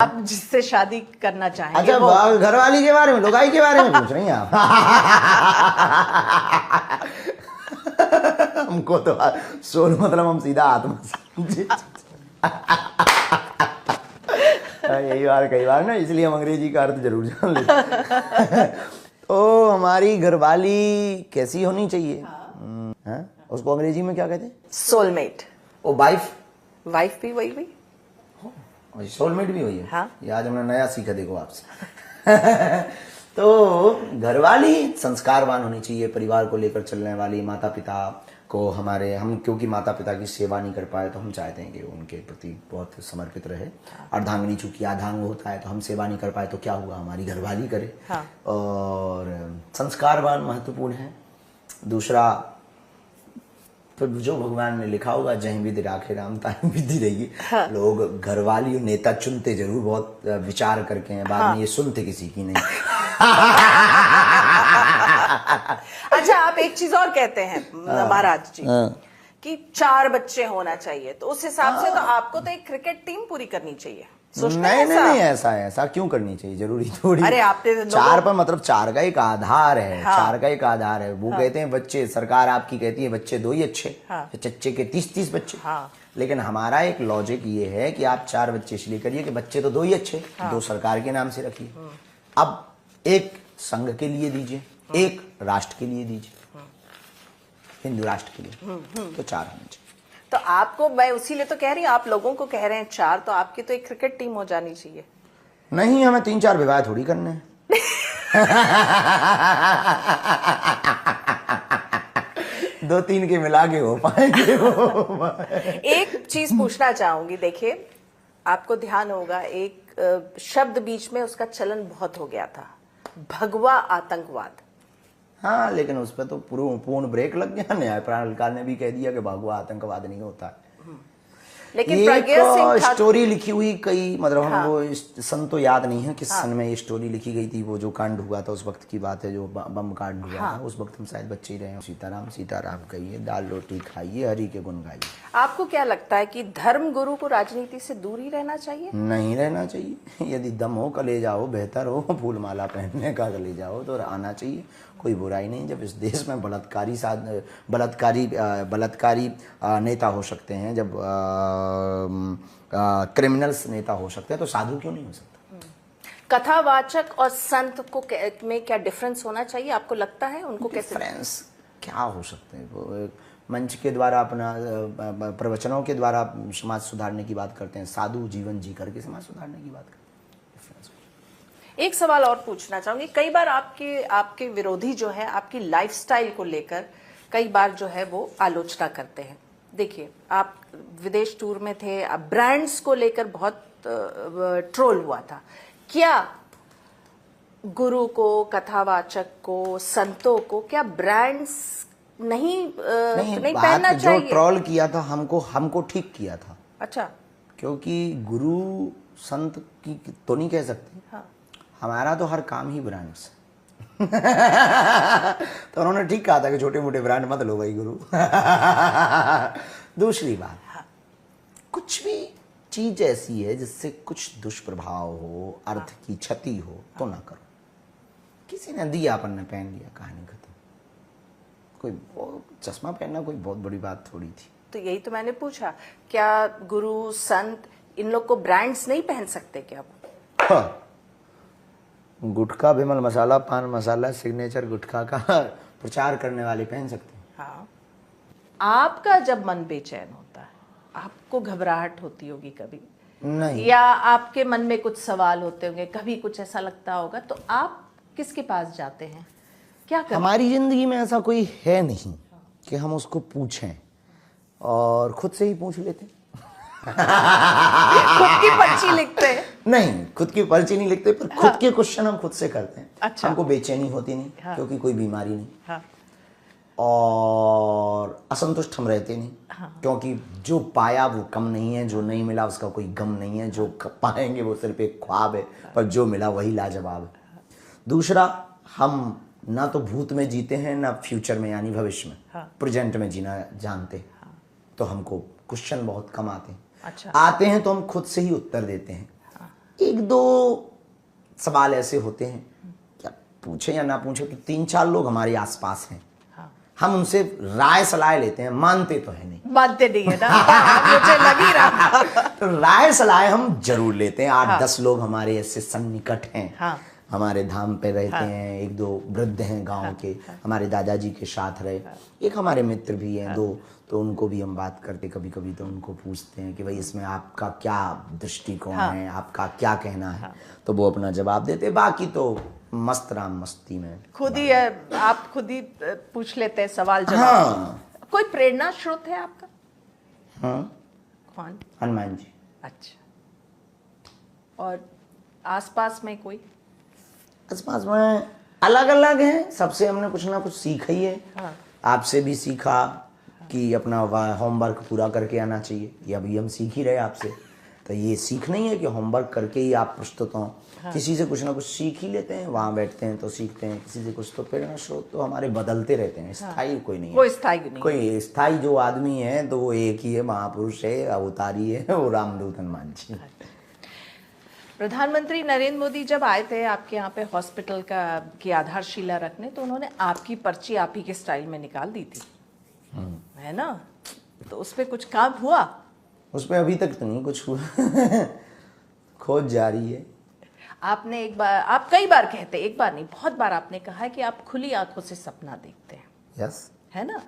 आप जिससे शादी करना चाहेंगे? अच्छा, घरवाली के बारे में, लुगाई के बारे में पूछ रही हैं आप? हमको तो सोल मतलब हम सीधा आत्मा समझे। यही बार कई बार ना, इसलिए हम अंग्रेजी का अर्थ जरूर जान लेते। तो हमारी घरवाली कैसी होनी चाहिए? हाँ? उसको अंग्रेजी में क्या कहते हैं? सोलमेट। ओ वाइफ। वाइफ भी वही हुई, सोलमेट भी वही है। हाँ। ये आज हमने नया सीखा, देखो आपसे। तो घरवाली संस्कारवान होनी चाहिए, परिवार को लेकर चलने वाली, माता पिता को हम क्योंकि माता पिता की सेवा नहीं कर पाए तो हम चाहते हैं कि उनके प्रति बहुत समर्पित रहे। अर्धांगिनी चूंकि आधांग होता है, तो हम सेवा नहीं कर पाए तो क्या हुआ, हमारी घरवाली करे। हाँ। और संस्कारवान महत्वपूर्ण है। दूसरा, तो जो भगवान ने लिखा होगा, जय विधि राखे राम ताहि विधि रहेगी। हाँ। लोग घरवाली नेता चुनते जरूर बहुत विचार करके हैं, बाद में ये सुनते किसी की नहीं। अच्छा, आप एक चीज और कहते हैं महाराज जी कि 4 बच्चे होना चाहिए, तो उस हिसाब से तो आपको तो एक क्रिकेट टीम पूरी करनी चाहिए। नहीं, ऐसा क्यों करनी चाहिए? जरूरी थोड़ी। अरे आपने 4 पर मतलब 4 का एक आधार है। हाँ। 4 का एक आधार है। वो कहते हैं बच्चे, सरकार आपकी कहती है बच्चे 2 ही अच्छे। हाँ। चच्चे के 30 बच्चे। हाँ। लेकिन हमारा एक लॉजिक ये है कि आप 4 बच्चे इसलिए करिए कि बच्चे तो 2 ही अच्छे। 2 सरकार के नाम से रखिए। अब एक संघ के लिए दीजिए, एक राष्ट्र के लिए दीजिए, हिंदू राष्ट्र के लिए, तो 4 होने चाहिए। तो आपको, मैं उसीलिए तो कह रही हूँ, आप लोगों को कह रहे हैं 4, तो आपकी तो एक क्रिकेट टीम हो जानी चाहिए। नहीं, हमें 3-4 विवाह थोड़ी करने हैं। 2-3 के मिला के हो पाएंगे वो। एक चीज पूछना चाहूंगी, देखिए आपको ध्यान होगा, एक शब्द बीच में उसका चलन बहुत हो गया था, भगवा आतंकवाद। हाँ, लेकिन उस पर तो पूर्ण ब्रेक लग गया। न्यायपालिका ने भी कह दिया कि भगवा आतंकवाद नहीं होता है। लेकिन प्रज्ञा सिंह स्टोरी लिखी हुई कई, मतलब हम वो सन तो याद नहीं है किस सन में ये स्टोरी लिखी गई थी। वो जो कांड हुआ था उस वक्त की बात है, जो बम कांड हुआ था, उस वक्त हम शायद बच्चे ही रहे। सीताराम सीताराम कहिए, दाल रोटी खाइए, हरि के गुण गाइए। आपको क्या लगता है कि धर्म गुरु को राजनीति से दूर ही रहना चाहिए? नहीं रहना चाहिए। यदि दम हो, कलेजा हो, बेहतर हो, फूल माला पहनने का कलेजा हो तो आना चाहिए, कोई बुराई नहीं। जब इस देश में बलात्कारी नेता हो सकते हैं, जब क्रिमिनल्स नेता हो सकते हैं, तो साधु क्यों नहीं हो सकता? कथावाचक और संत को में क्या डिफरेंस होना चाहिए, आपको लगता है? उनको कैसे डिफरेंस क्या हो सकते हैं? वो मंच के द्वारा, अपना प्रवचनों के द्वारा समाज सुधारने की बात करते हैं, साधु जीवन जी करके समाज सुधारने की बात करते हैं। एक सवाल और पूछना चाहूंगी, कई बार आपके विरोधी जो है आपकी लाइफस्टाइल को लेकर कई बार जो है वो आलोचना करते हैं। देखिए, आप विदेश टूर में थे, आप ब्रांड्स को लेकर बहुत ट्रोल हुआ था। क्या गुरु को, कथावाचक को, संतों को क्या ब्रांड्स नहीं पहनना चाहिए? जो ट्रोल किया था हमको ठीक किया था। अच्छा। क्योंकि गुरु संत की तो नहीं कह सकते। हाँ। हमारा तो हर काम ही ब्रांड्स। तो उन्होंने ठीक कहा था कि छोटे मोटे ब्रांड मत लो भाई गुरु। दूसरी बात, कुछ भी चीज ऐसी है जिससे कुछ दुष्प्रभाव हो, अर्थ की क्षति हो, तो ना करो। किसी ने दिया, अपन ने पहन लिया, कहानी खत्म। कोई चश्मा पहनना कोई बहुत बड़ी बात थोड़ी थी। तो यही तो मैंने पूछा, क्या गुरु संत इन लोग को ब्रांड्स नहीं पहन सकते क्या वो? हाँ। गुटखा, विमल मसाला, पान मसाला, सिग्नेचर गुटखा का प्रचार करने वाले पहन सकते हैं। हाँ। आपका जब मन बेचैन होता है, आपको घबराहट होती होगी कभी? नहीं। या आपके मन में कुछ सवाल होते होंगे, कभी कुछ ऐसा लगता होगा, तो आप किसके पास जाते हैं, क्या करते? हमारी जिंदगी में ऐसा कोई है नहीं कि हम उसको पूछें, और खुद से ही पूछ लेते। खुद की पर्ची लिखते हैं? नहीं, खुद की पर्ची नहीं लिखते, पर खुद के क्वेश्चन हम खुद से करते हैं। अच्छा। हमको बेचैनी होती नहीं। हाँ। क्योंकि कोई बीमारी नहीं। हाँ। और असंतुष्ट हम रहते नहीं। हाँ। क्योंकि जो पाया वो कम नहीं है, जो नहीं मिला उसका कोई गम नहीं है, जो पाएंगे वो सिर्फ एक ख्वाब है, पर जो मिला वही लाजवाब है। दूसरा, हम ना तो भूत में जीते हैं ना फ्यूचर में यानी भविष्य में। हाँ। प्रेजेंट में जीना जानते हैं। हाँ। तो हमको क्वेश्चन बहुत कम आते हैं। अच्छा। आते हैं तो हम खुद से ही उत्तर देते हैं। हाँ। एक दो सवाल ऐसे होते हैं, क्या पूछे या ना पूछे, तो 3-4 लोग हमारे आसपास हैं, हाँ। हम उनसे राय सलाह लेते हैं, मानते तो है नहीं। मानते नहीं है ना। मुझे लग ही रहा था। तो राय सलाह हम जरूर लेते हैं। 8-10 हाँ। लोग हमारे ऐसे सन्निकट हैं, हाँ। हमारे धाम पे रहते हाँ। हैं, 1-2 वृद्ध हैं गांव हाँ। के, हमारे दादाजी के साथ रहे, एक हमारे मित्र भी हैं 2, तो उनको भी हम बात करते कभी कभी, तो उनको पूछते हैं कि भाई इसमें आपका क्या दृष्टिकोण हाँ। है, आपका क्या कहना है, तो वो अपना जवाब देते। बाकी तो मस्त राम मस्ती में खुद ही आप खुद ही पूछ लेते हैं सवाल जवाब। हाँ। कोई प्रेरणा स्रोत है आपका? हाँ, कौन? हनुमान जी। अच्छा। और आसपास में कोई? आसपास में अलग अलग हैं, सबसे हमने कुछ ना कुछ सीखा ही है। हाँ। आपसे भी सीखा कि अपना होमवर्क पूरा करके आना चाहिए, ये अभी हम सीख ही रहे आपसे। तो ये सीख नहीं है कि होमवर्क करके ही आप प्रस्तुत हों। हाँ। किसी से कुछ ना कुछ सीख ही लेते हैं, वहाँ बैठते हैं तो सीखते हैं, किसी से कुछ। तो प्रेरणा स्रोत तो हमारे बदलते रहते हैं, स्थायी कोई नहीं है। कोई स्थायी नहीं। कोई स्थायी जो आदमी है तो वो एक ही है, महापुरुष है, अवतारी है, वो रामदूत हनुमान जी। प्रधानमंत्री नरेंद्र मोदी जब आए थे आपके यहाँ पे हॉस्पिटल की आधारशिला रखने, तो उन्होंने आपकी पर्ची आप ही के स्टाइल में निकाल दी थी, है ना? तो उस पर कुछ काम हुआ? उस पर अभी तक तो नहीं कुछ हुआ। खोज जारी है। आपने एक बार, आप कई बार कहते, एक बार नहीं बहुत बार आपने कहा है कि आप खुली आंखों से सपना देखते हैं, यस। है ना?